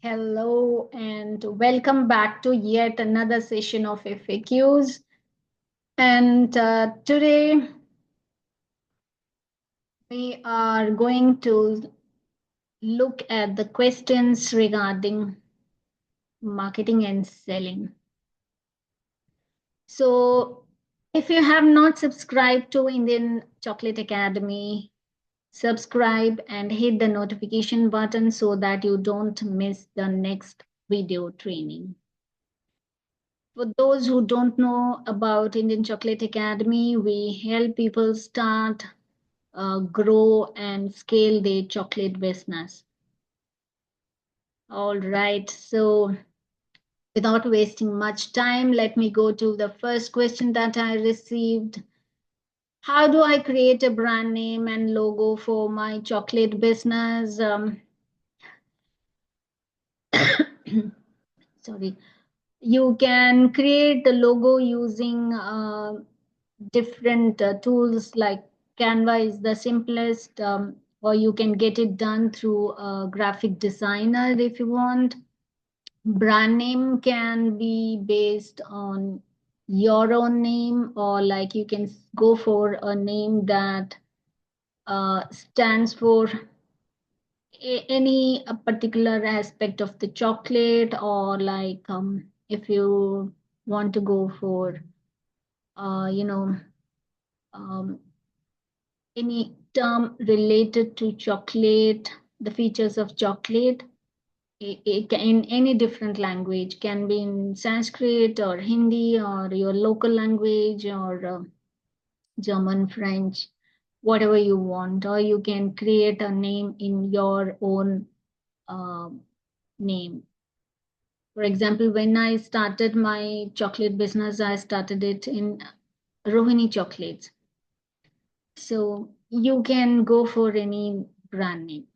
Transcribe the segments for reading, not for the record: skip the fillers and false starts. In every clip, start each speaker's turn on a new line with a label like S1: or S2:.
S1: Hello and welcome back to yet another session of FAQs. And today we are going to look at the questions regarding marketing and selling. So, if you have not subscribed to Indian Chocolate Academy, subscribe and hit the notification button so that you don't miss the next video training. For those who don't know about Indian Chocolate Academy, we help people start, grow, and scale their chocolate business. All right, so without wasting much time, let me go to the first question that I received. How do I create a brand name and logo for my chocolate business? Sorry. You can create the logo using different tools like Canva is the simplest, or you can get it done through a graphic designer if you want. Brand name can be based on your own name, or like you can go for a name that stands for any a particular aspect of the chocolate, or like if you want to go for uh, you know um, any term related to chocolate, the features of chocolate. It can, in any different language, can be in Sanskrit or Hindi or your local language or German, French, whatever you want, or you can create a name in your own uh, name. For example, when I started my chocolate business, I started it in Rohini Chocolates. So you can go for any brand name.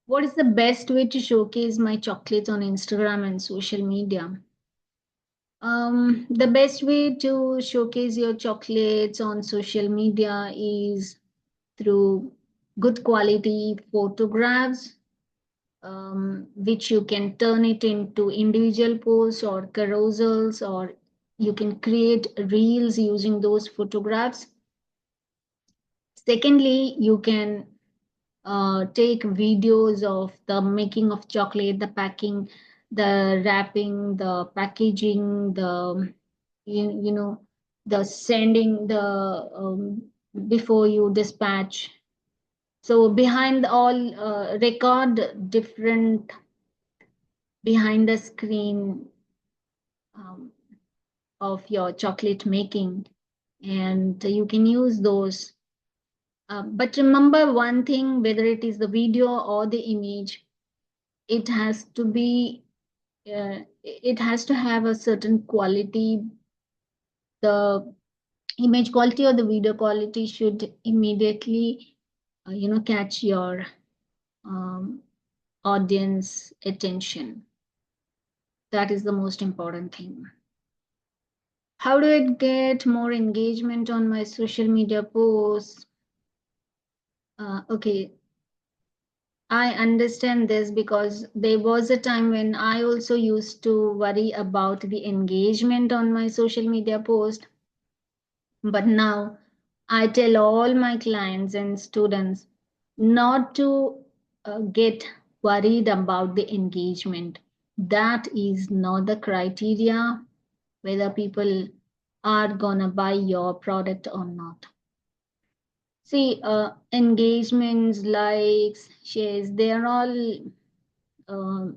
S1: What is the best way to showcase my chocolates on Instagram and social media? The best way to showcase your chocolates on social media is through good quality photographs, which you can turn it into individual posts or carousels, or you can create reels using those photographs. Secondly, you can take videos of the making of chocolate, the packing, the wrapping, the packaging, the you know the sending the before you dispatch. So behind all record different behind the screen um, of your chocolate making, and you can use those. But remember one thing, whether it is the video or the image, it has to be it has to have a certain quality. The image quality or the video quality should immediately catch your um, audience attention. That is the most important thing. How do I get more engagement on my social media posts? Okay, I understand this because there was a time when I also used to worry about the engagement on my social media post. But now I tell all my clients and students not to get worried about the engagement. That is not the criteria whether people are gonna buy your product or not. See, engagements, likes, shares, they are all uh,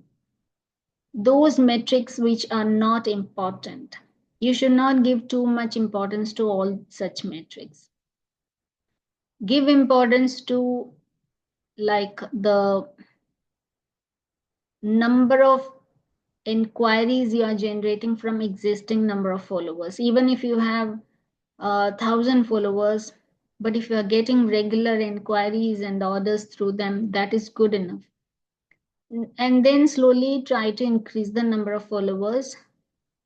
S1: those metrics which are not important. You should not give too much importance to all such metrics. Give importance to like the number of inquiries you are generating from existing number of followers. Even if you have 1,000 followers, but if you are getting regular inquiries and orders through them, that is good enough. And then slowly try to increase the number of followers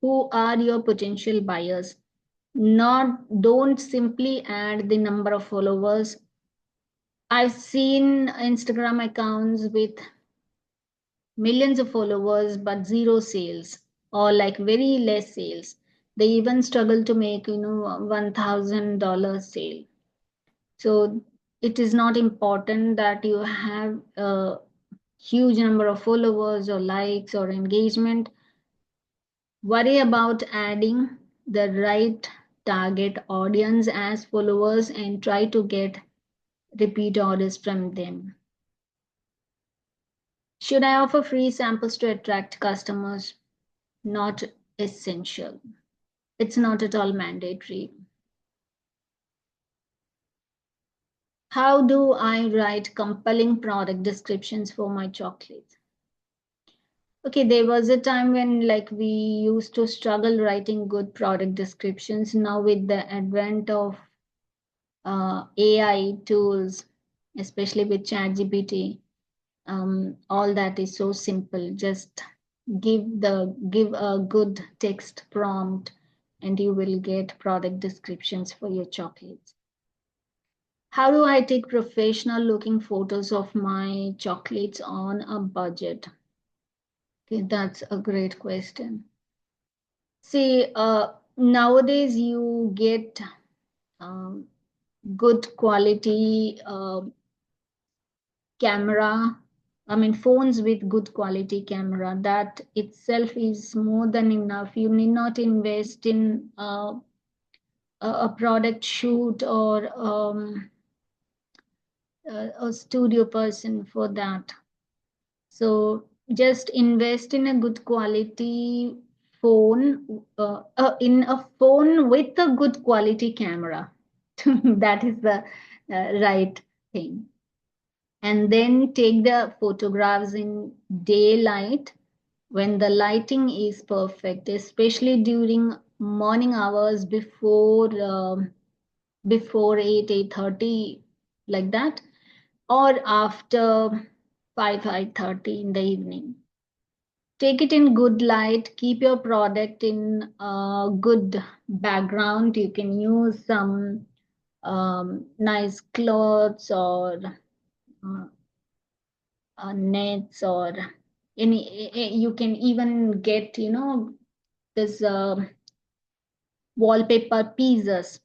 S1: who are your potential buyers. Not don't simply add the number of followers. I've seen Instagram accounts with millions of followers but zero sales, or like very less sales. They even struggle to make, $1,000 sale. So it is not important that you have a huge number of followers or likes or engagement. Worry about adding the right target audience as followers and try to get repeat orders from them. Should I offer free samples to attract customers? Not essential. It's not at all mandatory. How do I write compelling product descriptions for my chocolates? Okay, there was a time when like we used to struggle writing good product descriptions. Now with the advent of AI tools, especially with ChatGPT, all that is so simple. Just give a good text prompt, and you will get product descriptions for your chocolates. How do I take professional looking photos of my chocolates on a budget? Okay, that's a great question. See, nowadays you get um, good quality camera. I mean, phones with good quality camera. That itself is more than enough. You need not invest in a product shoot or a studio person for that. So just invest in a good quality phone, in a phone with a good quality camera. That is the right thing. And then take the photographs in daylight when the lighting is perfect, especially during morning hours before 8:30, like that, or after 5:30 in the evening. Take it in good light. Keep your product in a good background. You can use some nice clothes or uh, nets, or you can even get, this wallpaper pieces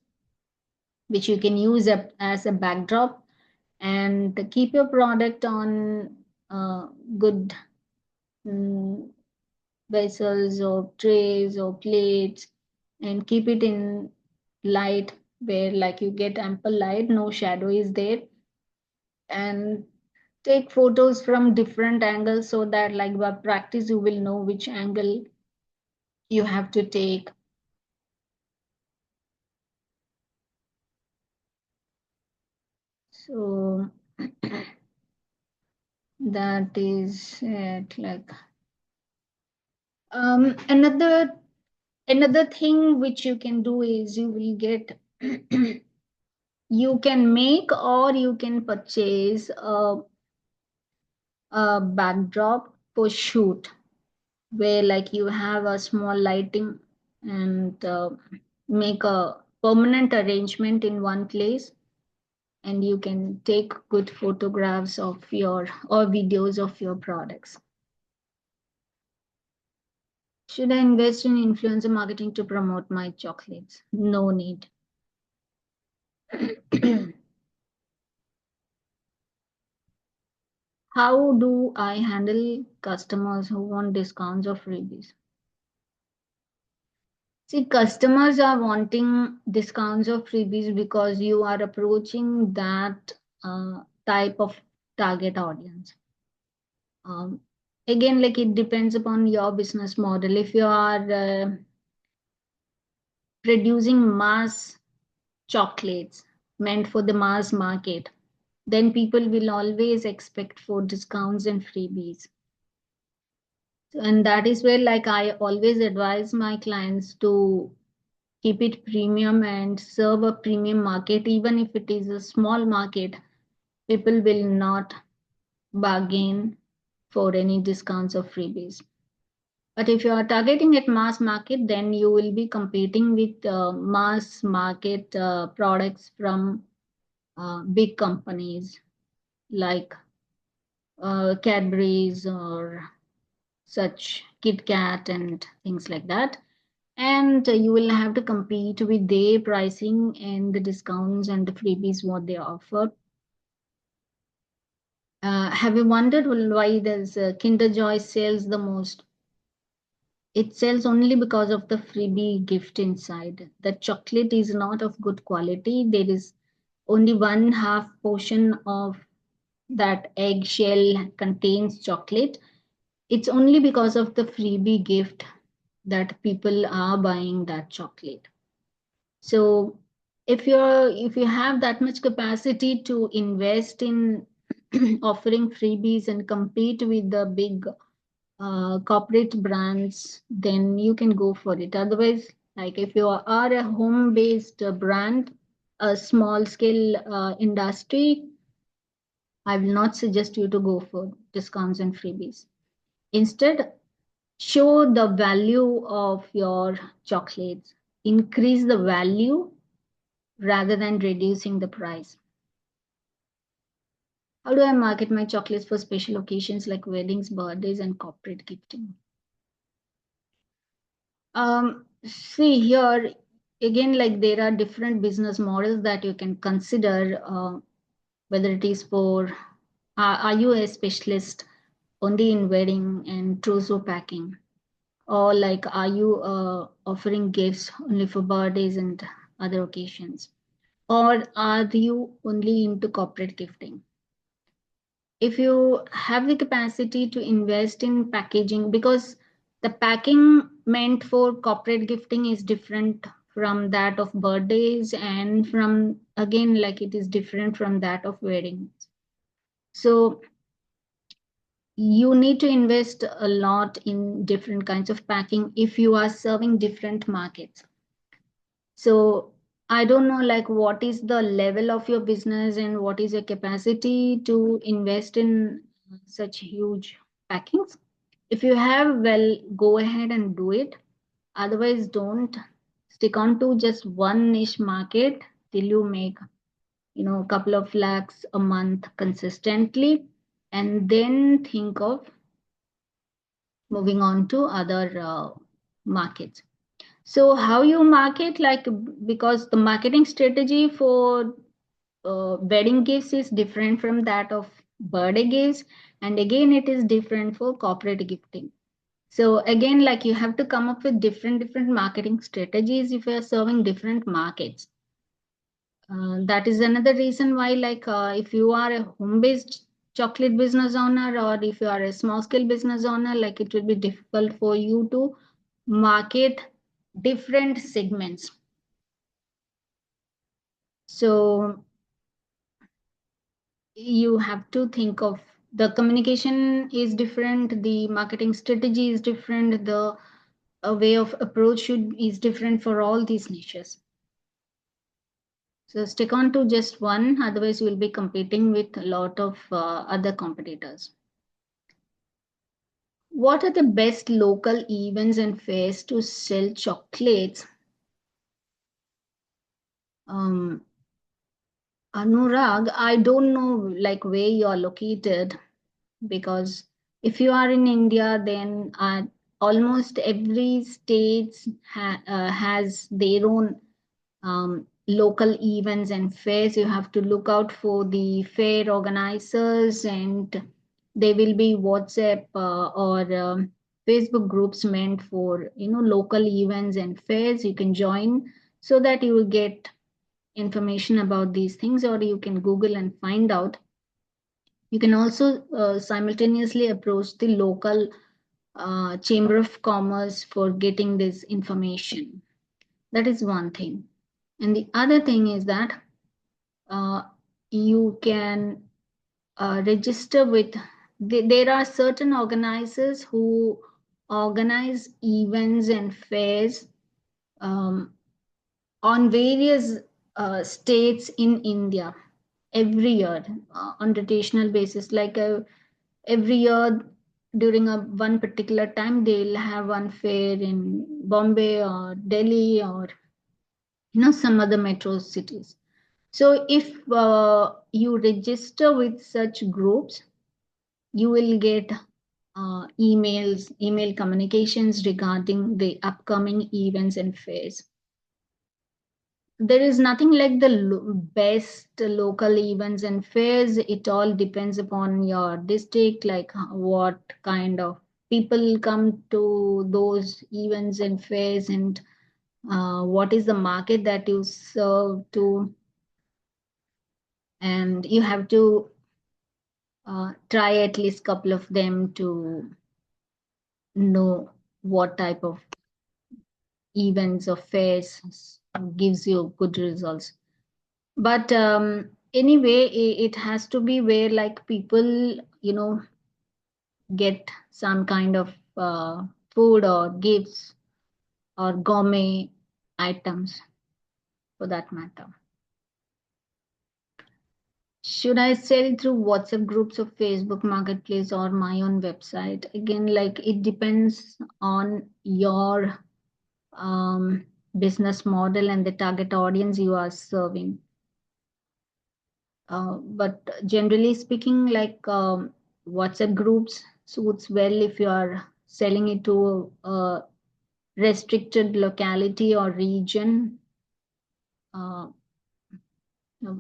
S1: which you can use as a backdrop, and keep your product on good mm, vessels or trays or plates, and keep it in light where like you get ample light, no shadow is there, and take photos from different angles so that like by practice you will know which angle you have to take. So that is it. Like another thing which you can do is you will get you can make or you can purchase a backdrop for shoot, where like you have a small lighting and make a permanent arrangement in one place, and you can take good photographs of your or videos of your products. Should I invest in influencer marketing to promote my chocolates? No need. How do I handle customers who want discounts or freebies? See, customers are wanting discounts or freebies because you are approaching that type of target audience. Um, Again, like it depends upon your business model. If you are producing mass chocolates meant for the mass market, then people will always expect for discounts and freebies. And that is where like I always advise my clients to keep it premium and serve a premium market. Even if it is a small market, people will not bargain for any discounts or freebies. But if you are targeting at mass market, then you will be competing with mass market products from big companies like Cadbury's or such Kit Kat and things like that. And you will have to compete with their pricing and the discounts and the freebies what they offer. Have you wondered why does Kinder Joy sells the most? It sells only because of the freebie gift inside. The chocolate is not of good quality. There is only one half portion of that eggshell contains chocolate. It's only because of the freebie gift that people are buying that chocolate. So if you have that much capacity to invest in offering freebies and compete with the big corporate brands, then you can go for it. Otherwise, like if you are a home based brand, a small scale industry, I will not suggest you to go for discounts and freebies. Instead, show the value of your chocolates, increase the value rather than reducing the price. How do I market my chocolates for special occasions like weddings, birthdays, and corporate gifting? See here again, like there are different business models that you can consider. Whether it is for, are you a specialist only in wedding and trousseau packing, or like are you offering gifts only for birthdays and other occasions, or are you only into corporate gifting? If you have the capacity to invest in packaging, because the packing meant for corporate gifting is different from that of birthdays, and from again like it is different from that of weddings. So you need to invest a lot in different kinds of packing if you are serving different markets. So I don't know like what is the level of your business and what is your capacity to invest in such huge packings. If you have, well, go ahead and do it. Otherwise, don't stick on to just one niche market till you make, a couple of lakhs a month consistently, and then think of moving on to other markets. So how you market, like because the marketing strategy for wedding gifts is different from that of birthday gifts, and again it is different for corporate gifting. So again, like you have to come up with different marketing strategies if you are serving different markets. That is another reason why, like, if you are a home-based chocolate business owner, or if you are a small-scale business owner, like it will be difficult for you to market different segments. So you have to think of the communication is different, the marketing strategy is different, the way of approach is different for all these niches. So stick on to just one, otherwise you will be competing with a lot of other competitors. What are the best local events and fairs to sell chocolates? Um, Anurag, I don't know like where you are located, because if you are in India, then almost every state has their own local events and fairs. You have to look out for the fair organizers, and there will be WhatsApp or Facebook groups meant for local events and fairs. You can join so that you will get information about these things, or you can Google and find out. You can also simultaneously approach the local Chamber of Commerce for getting this information. That is one thing. And the other thing is that uh, you can register with, there are certain organizers who organize events and fairs um, on various states in India every year on rotational basis. Like every year during a one particular time, they'll have one fair in Bombay or Delhi or some other metro cities. So if you register with such groups, you will get email communications regarding the upcoming events and fairs. There is nothing like the best local events and fairs. It all depends upon your district, like what kind of people come to those events and fairs, and what is the market that you serve to, and you have to try at least couple of them to know what type of events or fairs gives you good results. But anyway, it has to be where like people, get some kind of food or gifts or gourmet items for that matter. Should I sell through WhatsApp groups of Facebook Marketplace or my own website? Again, like it depends on your business model and the target audience you are serving. But generally speaking, like WhatsApp groups suits well if you are selling it to a restricted locality or region.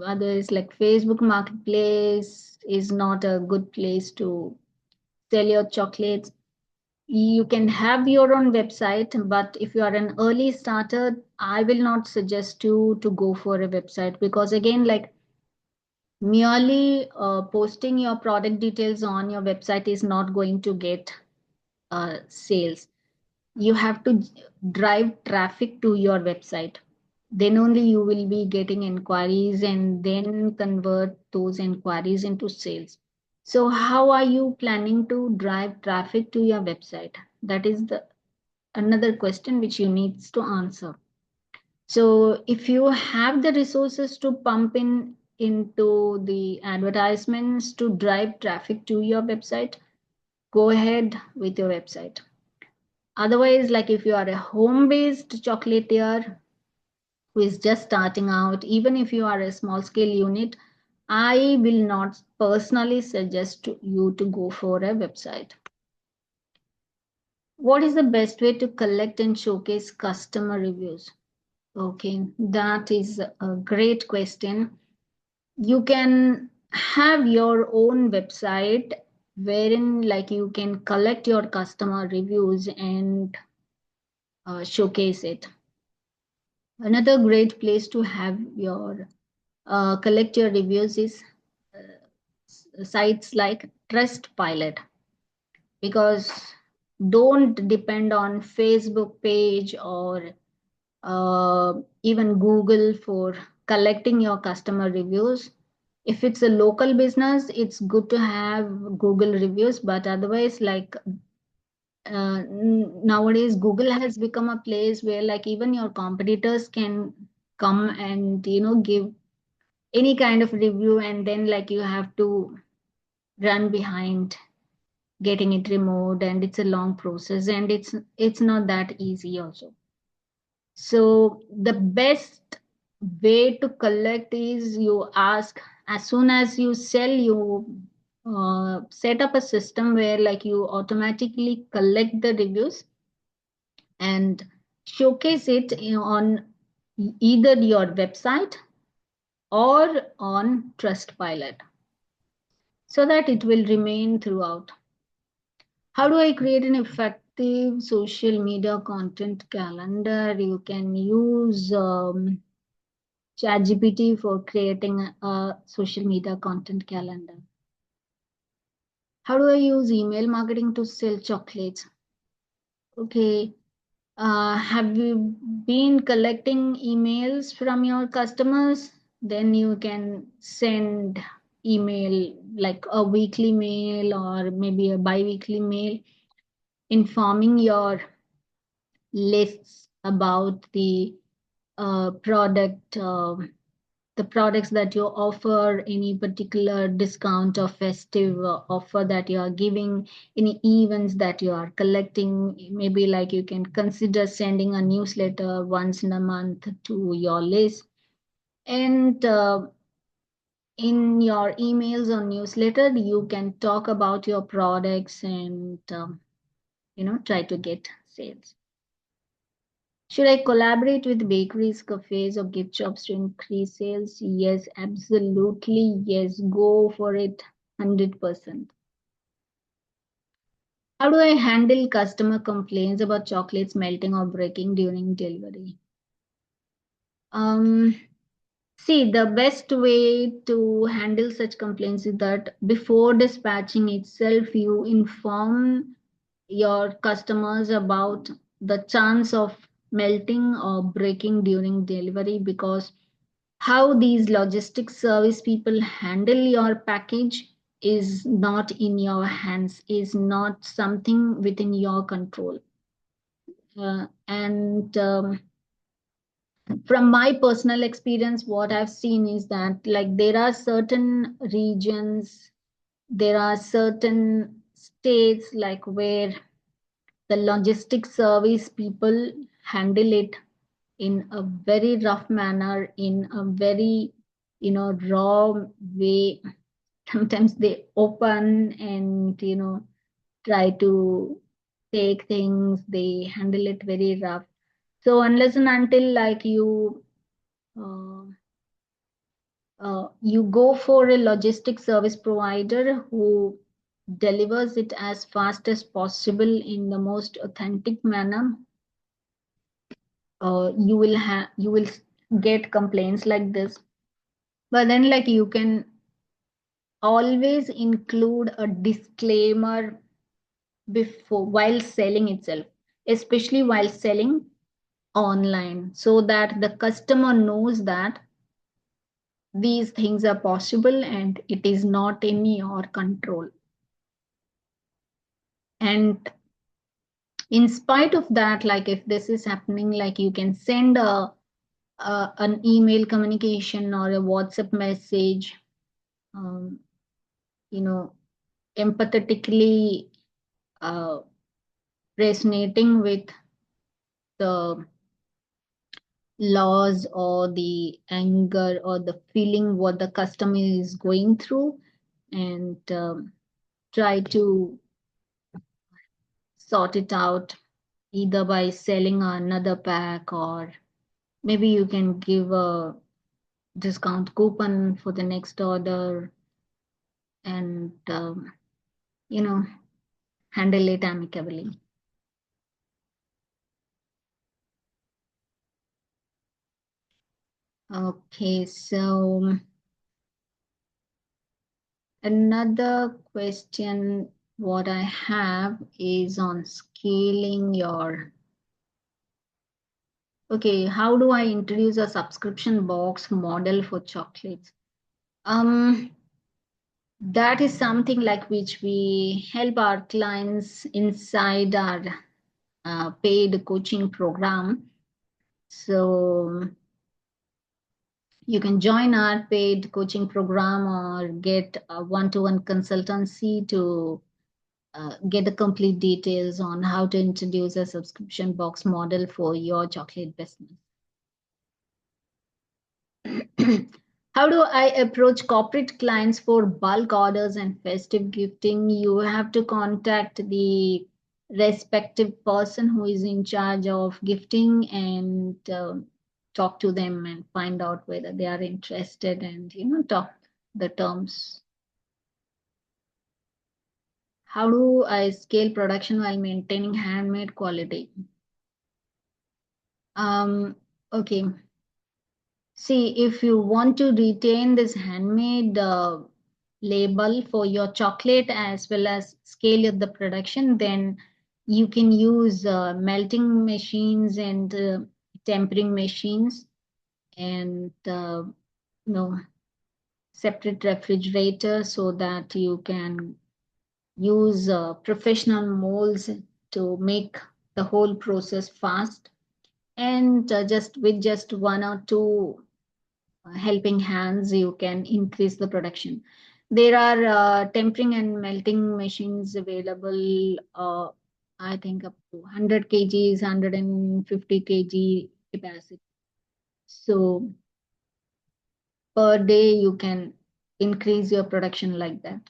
S1: Others like Facebook Marketplace is not a good place to sell your chocolates. You can have your own website, but if you are an early starter, I will not suggest you to go for a website, because again, like merely posting your product details on your website is not going to get sales. You have to drive traffic to your website. Then only you will be getting inquiries and then convert those inquiries into sales. So how are you planning to drive traffic to your website? That is the another question which you needs to answer. So if you have the resources to pump in into the advertisements to drive traffic to your website, go ahead with your website. Otherwise, like if you are a home-based chocolatier who is just starting out, even if you are a small scale unit, I will not personally suggest to you to go for a website. What is the best way to collect and showcase customer reviews? Okay, that is a great question. You can have your own website wherein like you can collect your customer reviews and showcase it. Another great place to have your collect your reviews is sites like Trustpilot, because don't depend on Facebook page or even Google for collecting your customer reviews. If it's a local business, it's good to have Google reviews, but otherwise, like nowadays, Google has become a place where like even your competitors can come and give any kind of review, and then like you have to run behind getting it removed, and it's a long process, and it's not that easy also. So the best way to collect is you ask as soon as you sell, you set up a system where like you automatically collect the reviews and showcase it on either your website or on Trustpilot, so that it will remain throughout. How do I create an effective social media content calendar? You can use ChatGPT for creating a social media content calendar. How do I use email marketing to sell chocolates? Okay. Have you been collecting emails from your customers? Then you can send email like a weekly mail or maybe a bi-weekly mail informing your lists about product the products that you offer, any particular discount or festive offer that you are giving, any events that you are collecting. Maybe like you can consider sending a newsletter once in a month to your list. And in your emails or newsletter, you can talk about your products and try to get sales. Should I collaborate with bakeries, cafes, or gift shops to increase sales? Yes, absolutely. Yes, go for it 100%. How do I handle customer complaints about chocolates melting or breaking during delivery? Um, See, the best way to handle such complaints is that before dispatching itself, you inform your customers about the chance of melting or breaking during delivery, because how these logistics service people handle your package is not in your hands, is not something within your control. And From my personal experience, what I've seen is that, like, there are certain regions, there are certain states, like, where the logistics service people handle it in a very rough manner, in a very, raw way. Sometimes they open and, try to take things, they handle it very rough. So unless and until, like, uh, you go for a logistics service provider who delivers it as fast as possible in the most authentic manner, you will get complaints like this. But then, like, you can always include a disclaimer before, while selling itself, especially while selling online, so that the customer knows that these things are possible and it is not in your control. And in spite of that, like, if this is happening, like, you can send an email communication or a WhatsApp message, um, you know empathetically uh, resonating with the loss or the anger or the feeling what the customer is going through, and try to sort it out, either by selling another pack, or maybe you can give a discount coupon for the next order, and you know handle it amicably. Okay, so another question what I have is on scaling your. Okay, how do I introduce a subscription box model for chocolates? Um, that is something like which we help our clients inside our paid coaching program. So you can join our paid coaching program or get a one-to-one consultancy to get the complete details on how to introduce a subscription box model for your chocolate business. How do I approach corporate clients for bulk orders and festive gifting? You have to contact the respective person who is in charge of gifting, and talk to them and find out whether they are interested, and talk the terms. How do I scale production while maintaining handmade quality? Okay. See, if you want to retain this handmade label for your chocolate as well as scale of the production, then you can use melting machines and tempering machines, and you know separate refrigerator, so that you can use professional molds to make the whole process fast, and just with just one or two helping hands, you can increase the production. There are tempering and melting machines available, I think up to 100 kgs, 150 kg capacity. So per day you can increase your production like that.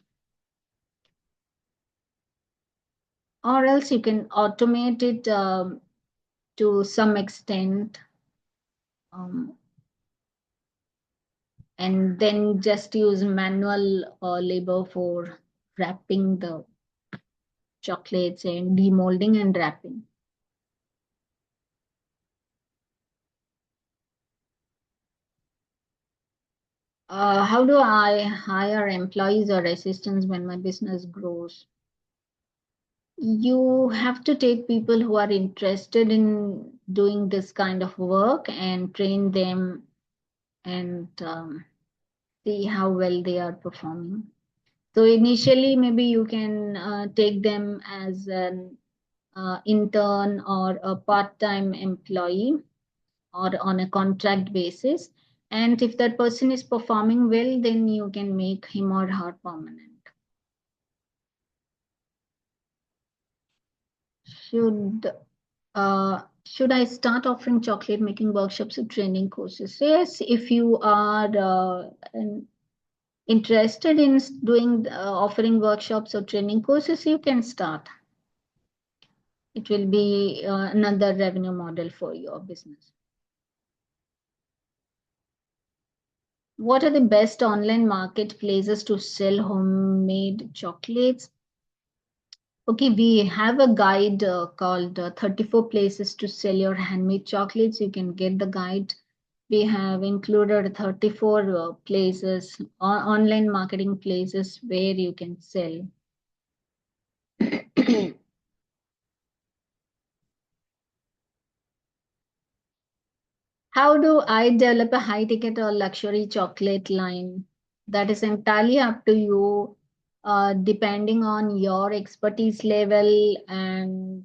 S1: Or else you can automate it to some extent, um, and then just use manual labor for wrapping the chocolates and demolding and wrapping. How do I hire employees or assistants when my business grows? You have to take people who are interested in doing this kind of work and train them, and see how well they are performing. So initially, maybe you can take them as an intern or a part-time employee or on a contract basis. And if that person is performing well, then you can make him or her permanent. Should should I start offering chocolate making workshops or training courses? Yes, if you are interested in doing offering workshops or training courses, you can start. It will be another revenue model for your business. What are the best online marketplaces to sell homemade chocolates? Okay, we have a guide called 34 Places to Sell Your Handmade Chocolates. You can get the guide. We have included 34 places, online marketing places where you can sell. How do I develop a high ticket or luxury chocolate line? That is entirely up to you, depending on your expertise level and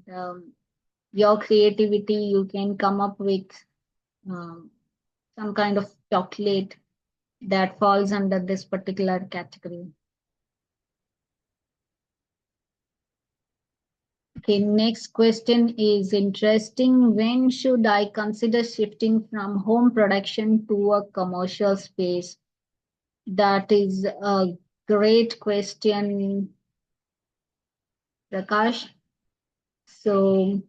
S1: your creativity. You can come up with um, some kind of chocolate that falls under this particular category. Okay, next question is interesting. When should I consider shifting from home production to a commercial space? That is a great question, Prakash. So,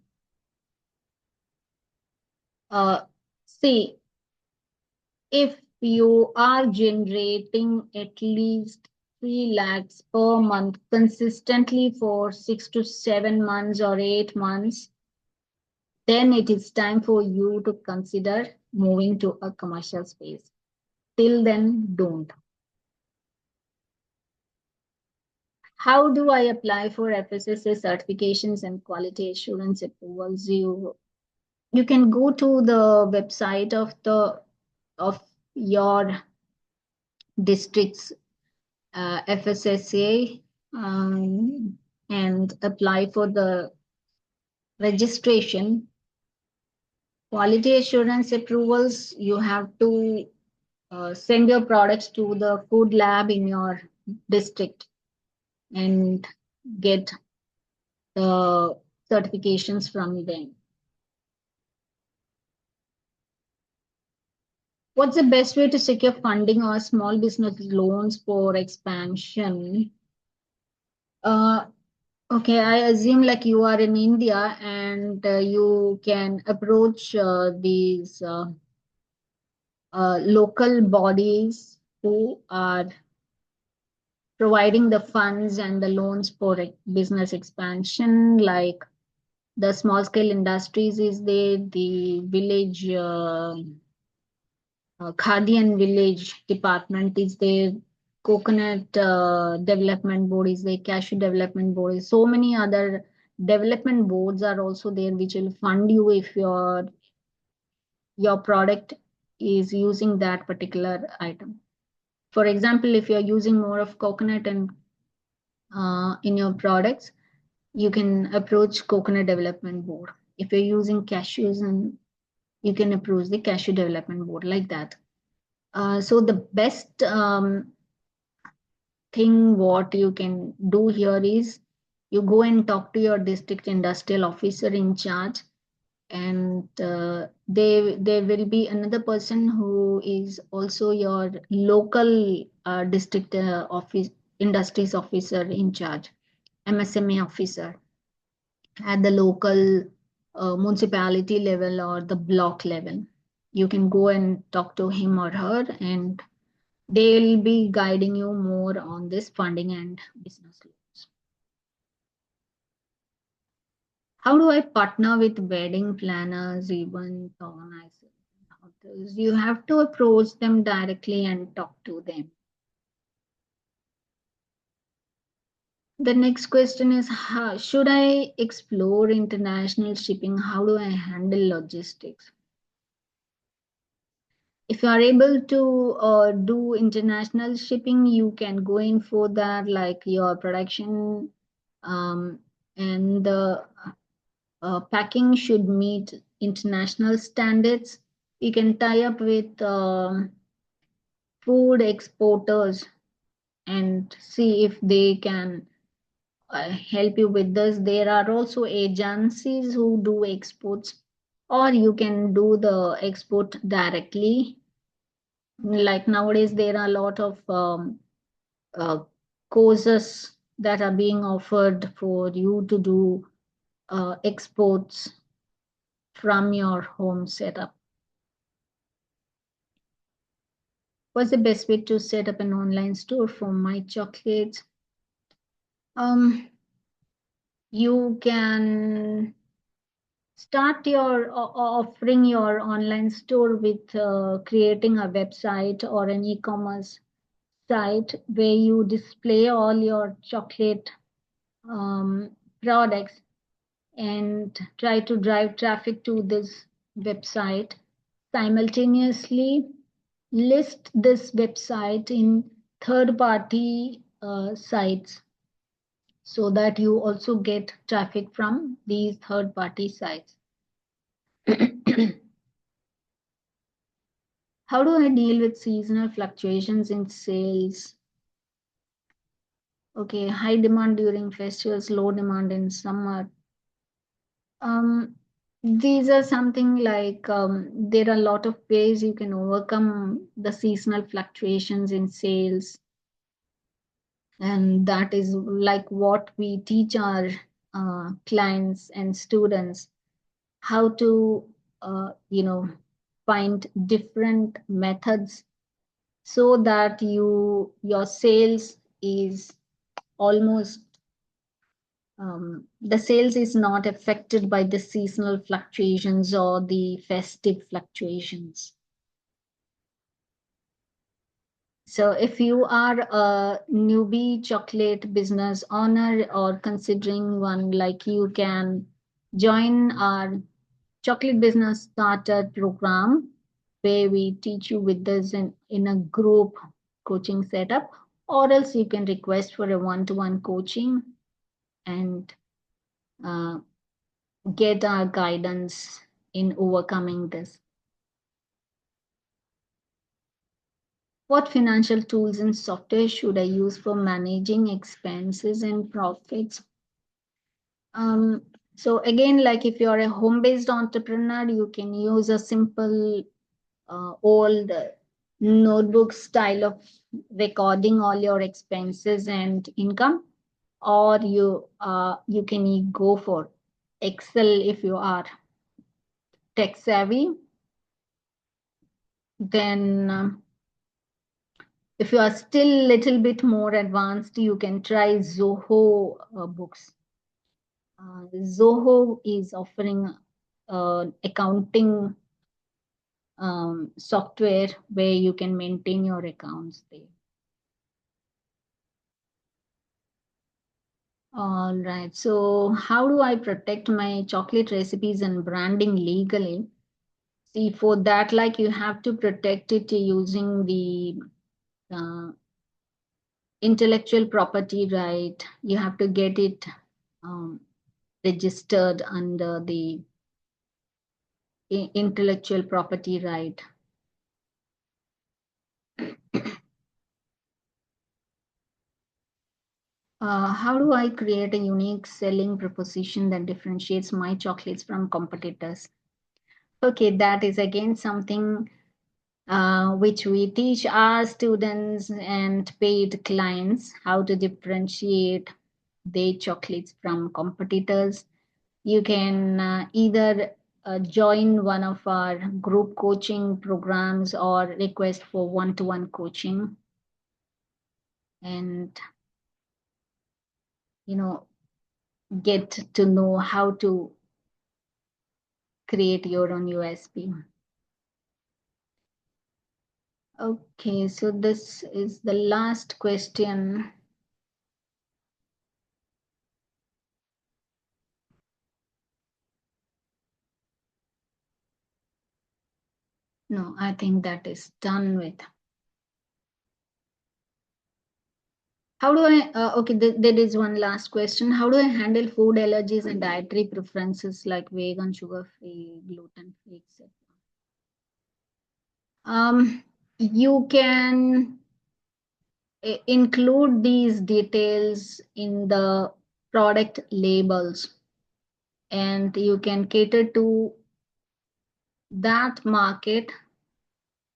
S1: uh, see, if you are generating at least 3 lakhs per month consistently for 6 to 7 months or 8 months, then it is time for you to consider moving to a commercial space. Till then, don't. How do I apply for FSSA certifications and quality assurance approvals? You can go to the website of your district's FSSA, and apply for the registration. Quality assurance approvals, you have to send your products to the food lab in your district and get the certifications from them. What's the best way to secure funding or small business loans for expansion? Uh, okay, I assume like you are in India and you can approach these local bodies who are providing the funds and the loans for business expansion, like the small scale industries is there, the village Khadi and Village Department is there, Coconut Development Board is there, Cashew Development Board is so many other development boards are also there, which will fund you if your product is using that particular item. For example, if you're using more of coconut and in your products, you can approach Coconut Development Board. If you're using cashews, and you can approach the Cashew Development Board like that. So the best thing what you can do here is you go and talk to your district industrial officer in charge and there will be another person who is also your local district office industries officer in charge, MSME officer at the local municipality level or the block level. You can go and talk to him or her, and they'll be guiding you more on this funding and business loans. How do I partner with wedding planners, event organizers, and others? You have to approach them directly and talk to them. The next question is, should I explore international shipping? How do I handle logistics? If you are able to do international shipping, you can go in for that, like your production um, and the packing should meet international standards. You can tie up with food exporters and see if they can help you with this. There are also agencies who do exports, or you can do the export directly. Like nowadays, there are a lot of uh, courses that are being offered for you to do exports from your home setup. What's the best way to set up an online store for my chocolates? Um, you can start your offering your online store with creating a website or an e-commerce site where you display all your chocolate um, products and try to drive traffic to this website. Simultaneously, list this website in third party sites so that you also get traffic from these third party sites. How do I deal with seasonal fluctuations in sales? Okay, high demand during festivals, low demand in summer. Um, these are something like there are a lot of ways you can overcome the seasonal fluctuations in sales, and that is like what we teach our clients and students how to find different methods so that your sales is almost the sales is not affected by the seasonal fluctuations or the festive fluctuations. So if you are a newbie chocolate business owner or considering one, like you can join our chocolate business starter program where we teach you with this in a group coaching setup, or else you can request for a one-to-one coaching and uh, get our guidance in overcoming this. What financial tools and software should I use for managing expenses and profits? So again, like if you're a home-based entrepreneur, you can use a simple old notebook style of recording all your expenses and income, or you can go for Excel if you are tech savvy. Then if you are still a little bit more advanced, you can try Zoho books. Zoho is offering accounting software where you can maintain your accounts there. All right. So, how do I protect my chocolate recipes and branding legally? See, for that, like you have to protect it using the uh, intellectual property right. You have to get it um, registered under the intellectual property right. How do I create a unique selling proposition that differentiates my chocolates from competitors? Okay, that is again something which we teach our students and paid clients how to differentiate their chocolates from competitors. You can either join one of our group coaching programs or request for one-to-one coaching, and you know get to know how to create your own USP. Okay, so this is the last question. No, I think that is done with. How do I, okay, there is one last question. How do I handle food allergies and dietary preferences like vegan, sugar free, gluten free, etc.? You can include these details in the product labels, and you can cater to that market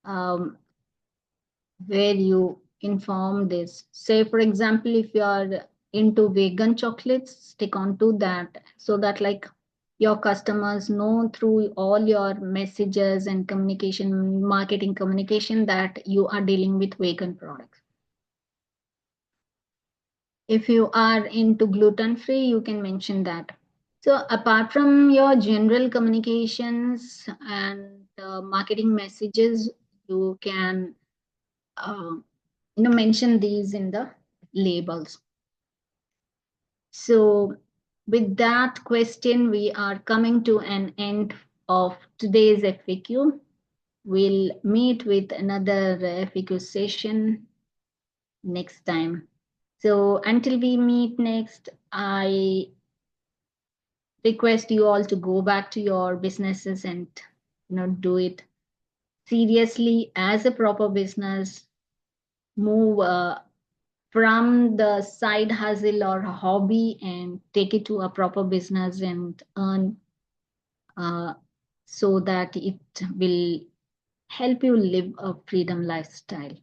S1: um, where you inform this. Say, for example, if you are into vegan chocolates, stick on to that so that like your customers know through all your messages and communication, marketing communication, that you are dealing with vegan products. If you are into gluten free, you can mention that. So apart from your general communications and marketing messages, you can uh, mention these in the labels. So with that question, we are coming to an end of today's FAQ. We'll meet with another FAQ session next time. So until we meet next, I request you all to go back to your businesses and do it seriously as a proper business. Move from the side hustle or hobby and take it to a proper business and earn, uh, so that it will help you live a freedom lifestyle.